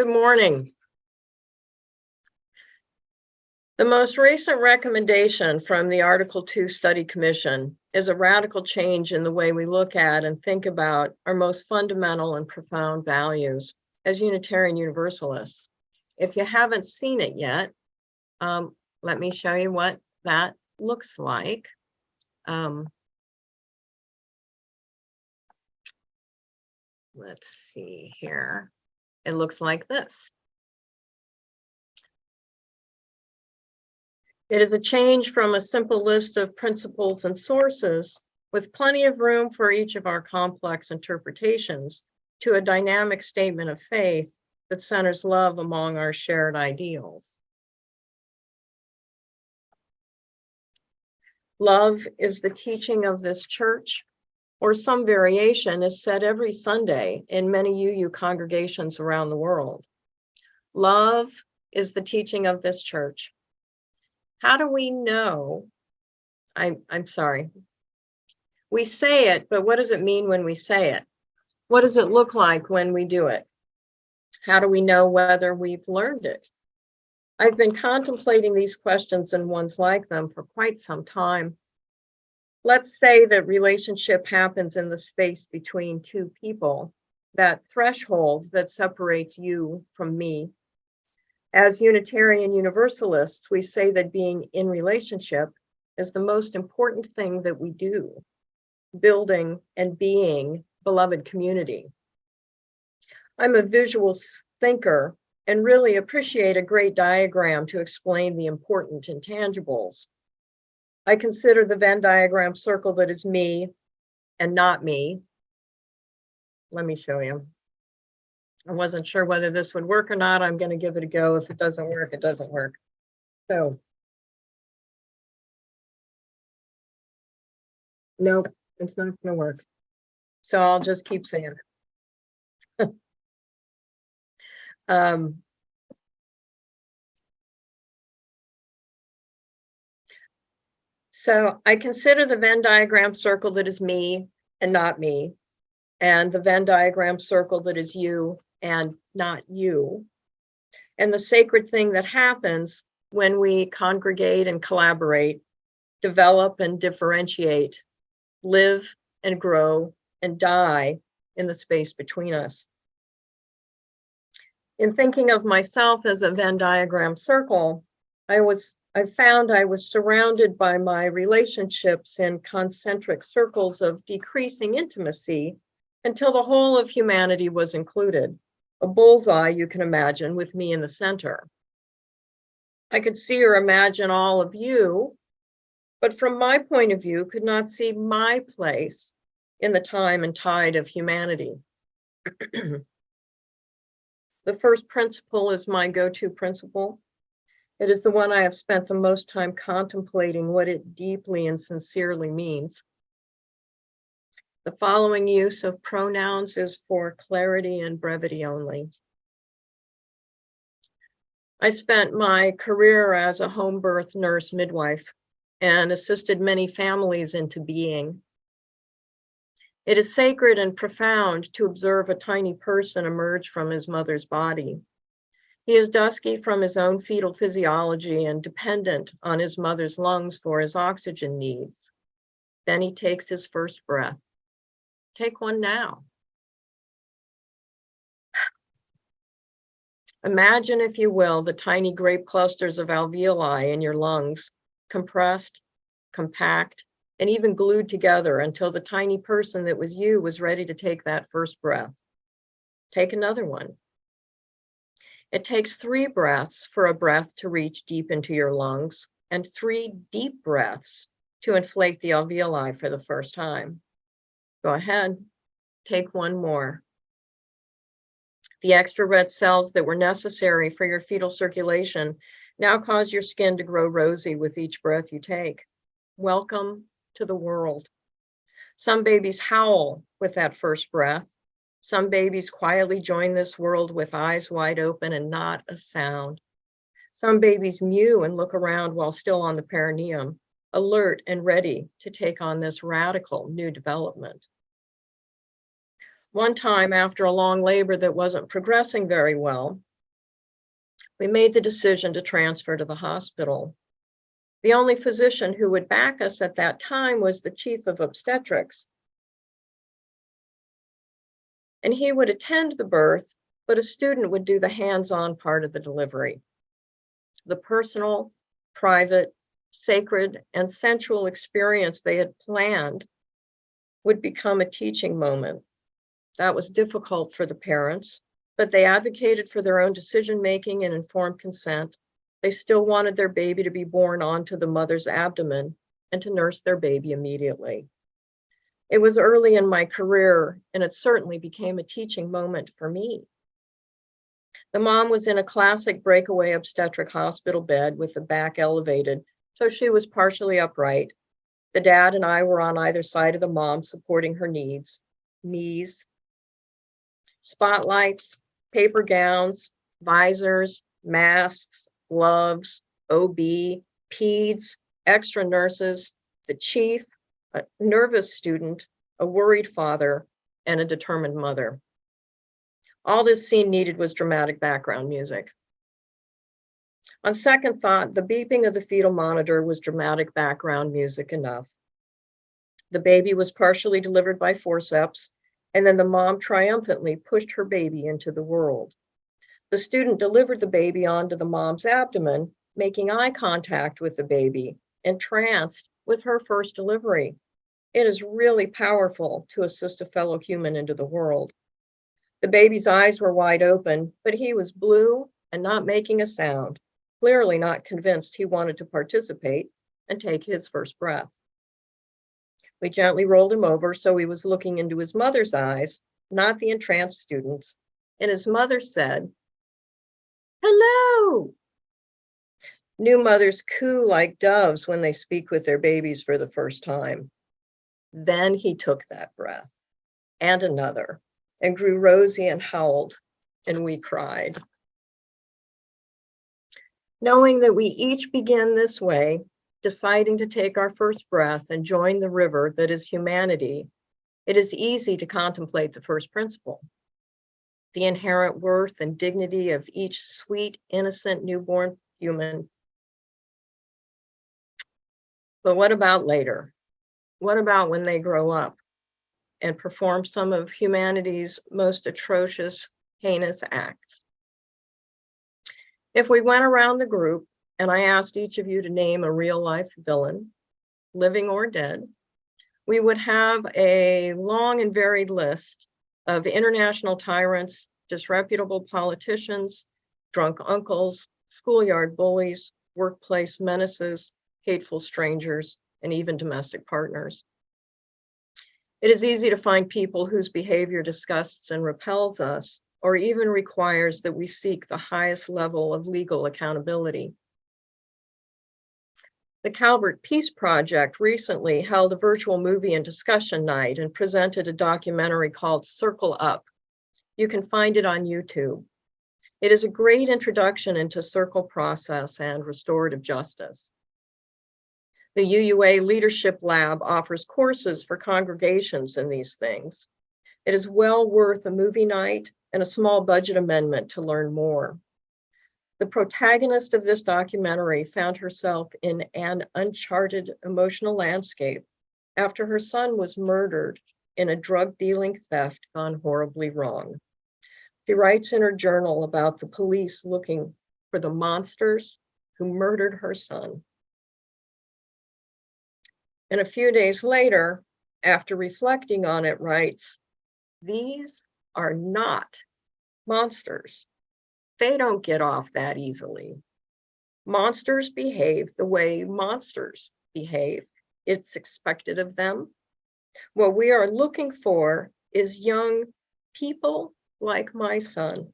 morning. The most recent recommendation from the Article 2 Study Commission is a radical change in the way we look at and think about our most fundamental and profound values as Unitarian Universalists. If you haven't seen it yet, let me show you what that looks like. Let's see here. It looks like this. It is a change from a simple list of principles and sources with plenty of room for each of our complex interpretations to a dynamic statement of faith that centers love among our shared ideals. Love is the teaching of this church, or some variation is said every Sunday in many UU congregations around the world. Love is the teaching of this church. How do we know? I'm sorry. We say it, but what does it mean when we say it? What does it look like when we do it? How do we know whether we've learned it? I've been contemplating these questions and ones like them for quite some time. Let's say that relationship happens in the space between two people, that threshold that separates you from me. As Unitarian Universalists, we say that being in relationship is the most important thing that we do, building and being beloved community. I'm a visual thinker and really appreciate a great diagram to explain the important intangibles. I consider the Venn diagram circle that is me and not me. Let me show you. I wasn't sure whether this would work or not. I'm going to give it a go. If it doesn't work, it doesn't work. So, nope, it's not going to work. So I'll just keep saying it. So I consider the Venn diagram circle that is me and not me, and the Venn diagram circle that is you and not you, and the sacred thing that happens when we congregate and collaborate, develop and differentiate, live and grow and die in the space between us. In thinking of myself as a Venn diagram circle, I found I was surrounded by my relationships in concentric circles of decreasing intimacy until the whole of humanity was included. A bullseye, you can imagine, with me in the center. I could see or imagine all of you, but from my point of view, could not see my place in the time and tide of humanity. The first principle is my go-to principle. It is the one I have spent the most time contemplating what it deeply and sincerely means. The following use of pronouns is for clarity and brevity only. I spent my career as a home birth nurse midwife and assisted many families into being. It is sacred and profound to observe a tiny person emerge from his mother's body. He is dusky from his own fetal physiology and dependent on his mother's lungs for his oxygen needs. Then he takes his first breath. Take one now. Imagine, if you will, the tiny grape clusters of alveoli in your lungs, compressed, compact, and even glued together until the tiny person that was you was ready to take that first breath. Take another one. It takes 3 breaths for a breath to reach deep into your lungs and 3 deep breaths to inflate the alveoli for the first time. Go ahead, take one more. The extra red cells that were necessary for your fetal circulation now cause your skin to grow rosy with each breath you take. Welcome to the world. Some babies howl with that first breath. Some babies quietly join this world with eyes wide open and not a sound. Some babies mew and look around while still on the perineum, alert and ready to take on this radical new development. One time, after a long labor that wasn't progressing very well, We made the decision to transfer to the hospital. The only physician who would back us at that time was the chief of obstetrics. And he would attend the birth, but a student would do the hands-on part of the delivery. The personal, private, sacred, and sensual experience they had planned would become a teaching moment. That was difficult for the parents, but they advocated for their own decision-making and informed consent. They still wanted their baby to be born onto the mother's abdomen and to nurse their baby immediately. It was early in my career, and it certainly became a teaching moment for me. The mom was in a classic breakaway obstetric hospital bed with the back elevated, so she was partially upright. The dad and I were on either side of the mom, supporting her knees. Spotlights, paper gowns, visors, masks, gloves, OB, peds, extra nurses, the chief, a nervous student, a worried father, and a determined mother. All this scene needed was dramatic background music. On second thought, the beeping of the fetal monitor was dramatic background music enough. The baby was partially delivered by forceps, and then the mom triumphantly pushed her baby into the world. The student delivered the baby onto the mom's abdomen, making eye contact with the baby, entranced with her first delivery. It is really powerful to assist a fellow human into the world. The baby's eyes were wide open, but he was blue and not making a sound, clearly not convinced he wanted to participate and take his first breath. We gently rolled him over so he was looking into his mother's eyes, not the entranced student's, and his mother said, "Hello." New mothers coo like doves when they speak with their babies for the first time. Then he took that breath and another and grew rosy and howled, and we cried. Knowing that we each begin this way, deciding to take our first breath and join the river that is humanity, it is easy to contemplate the first principle, the inherent worth and dignity of each sweet, innocent, newborn human. But what about later? What about when they grow up and perform some of humanity's most atrocious, heinous acts? If we went around the group and I asked each of you to name a real-life villain, living or dead, we would have a long and varied list of international tyrants, disreputable politicians, drunk uncles, schoolyard bullies, workplace menaces, hateful strangers, and even domestic partners. It is easy to find people whose behavior disgusts and repels us, or even requires that we seek the highest level of legal accountability. The Calvert Peace Project recently held a virtual movie and discussion night and presented a documentary called Circle Up. You can find it on YouTube. It is a great introduction into circle process and restorative justice. The UUA Leadership Lab offers courses for congregations in these things. It is well worth a movie night and a small budget amendment to learn more. The protagonist of this documentary found herself in an uncharted emotional landscape after her son was murdered in a drug-dealing theft gone horribly wrong. She writes in her journal about the police looking for the monsters who murdered her son. And a few days later, after reflecting on it, writes, "These are not monsters. They don't get off that easily. Monsters behave the way monsters behave. It's expected of them. What we are looking for is young people like my son.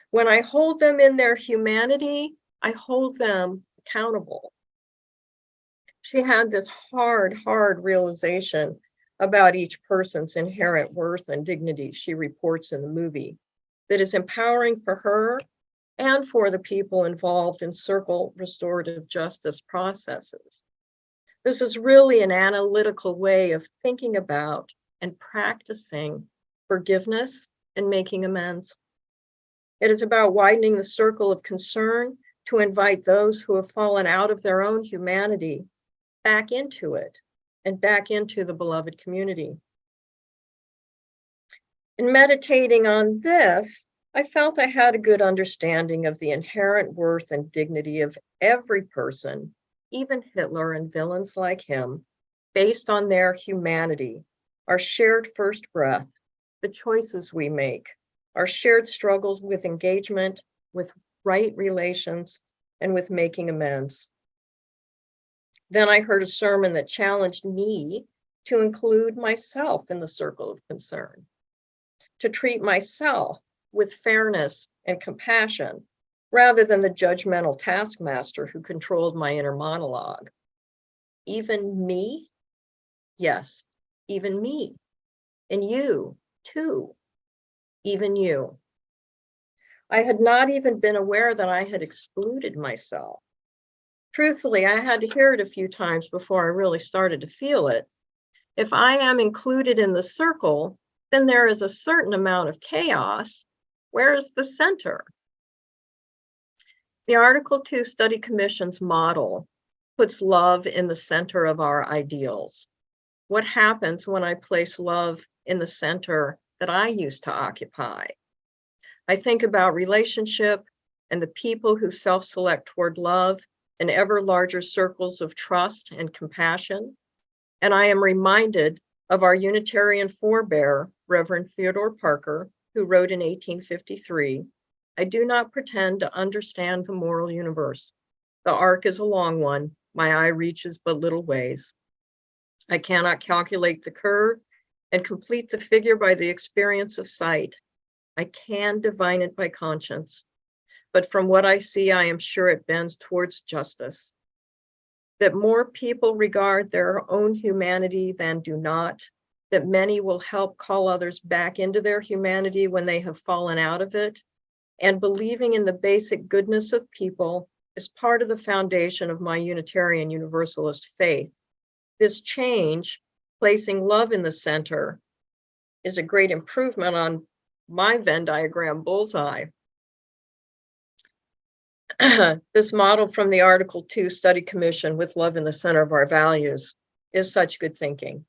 When I hold them in their humanity, I hold them accountable." She had this hard realization about each person's inherent worth and dignity, she reports in the movie, that is empowering for her and for the people involved in circle restorative justice processes. This is really an analytical way of thinking about and practicing forgiveness and making amends. It is about widening the circle of concern to invite those who have fallen out of their own humanity back into it and back into the beloved community. In meditating on this, I felt I had a good understanding of the inherent worth and dignity of every person, even Hitler and villains like him, based on their humanity, our shared first breath, the choices we make, our shared struggles with engagement, with right relations, and with making amends. Then I heard a sermon that challenged me to include myself in the circle of concern, to treat myself with fairness and compassion, rather than the judgmental taskmaster who controlled my inner monologue. Even me? Yes, even me. And you, too. Even you. I had not even been aware that I had excluded myself. Truthfully, I had to hear it a few times before I really started to feel it. If I am included in the circle, then there is a certain amount of chaos. Where is the center? The Article 2 Study Commission's model puts love in the center of our ideals. What happens when I place love in the center that I used to occupy? I think about relationship and the people who self-select toward love in ever larger circles of trust and compassion. And I am reminded of our Unitarian forebear, Reverend Theodore Parker, who wrote in 1853, "I do not pretend to understand the moral universe. The arc is a long one. My eye reaches but little ways. I cannot calculate the curve and complete the figure by the experience of sight. I can divine it by conscience. But from what I see, I am sure it bends towards justice. That more people regard their own humanity than do not, that many will help call others back into their humanity when they have fallen out of it, and believing in the basic goodness of people is part of the foundation of my Unitarian Universalist faith. This change, placing love in the center, is a great improvement on my Venn diagram bullseye. This model from the Article 2 Study Commission with love in the center of our values is such good thinking.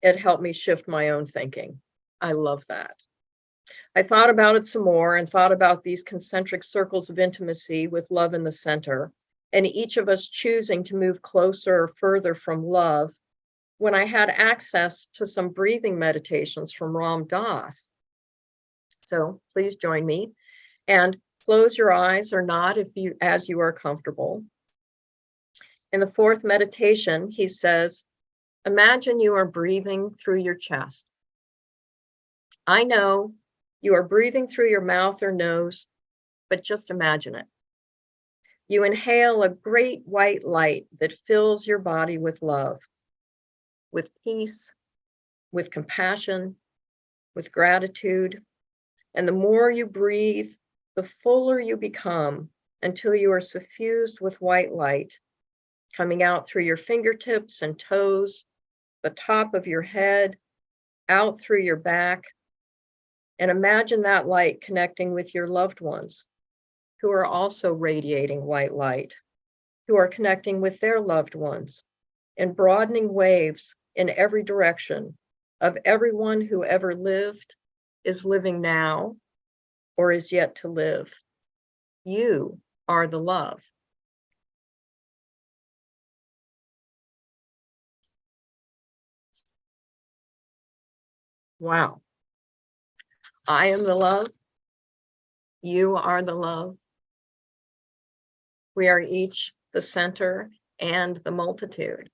It helped me shift my own thinking. I love that. I thought about it some more and thought about these concentric circles of intimacy with love in the center, and each of us choosing to move closer or further from love when I had access to some breathing meditations from Ram Dass. So please join me and close your eyes or not as you are comfortable. In the fourth meditation, he says, imagine you are breathing through your chest. I know you are breathing through your mouth or nose, but just imagine it. You inhale a great white light that fills your body with love, with peace, with compassion, with gratitude. And the more you breathe, the fuller you become until you are suffused with white light, coming out through your fingertips and toes, the top of your head, out through your back. And imagine that light connecting with your loved ones who are also radiating white light, who are connecting with their loved ones and broadening waves in every direction of everyone who ever lived, is living now, or is yet to live. You are the love. Wow. I am the love. You are the love. We are each the center and the multitude.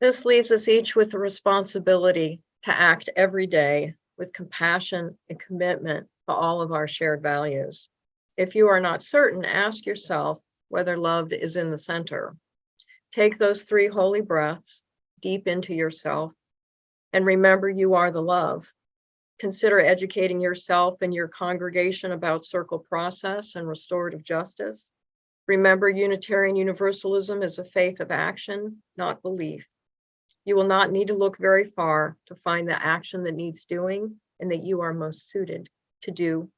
This leaves us each with the responsibility to act every day with compassion and commitment to all of our shared values. If you are not certain, ask yourself whether love is in the center. Take those 3 holy breaths deep into yourself and remember you are the love. Consider educating yourself and your congregation about circle process and restorative justice. Remember, Unitarian Universalism is a faith of action, not belief. You will not need to look very far to find the action that needs doing and that you are most suited to do.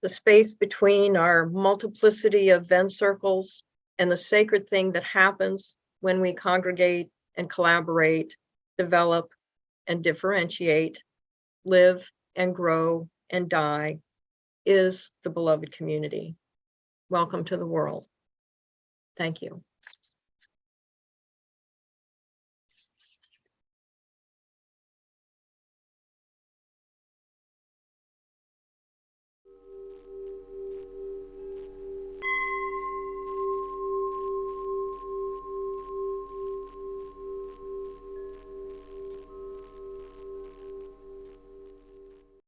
The space between our multiplicity of Venn circles and the sacred thing that happens when we congregate and collaborate, develop and differentiate, live and grow and die is the beloved community. Welcome to the world. Thank you.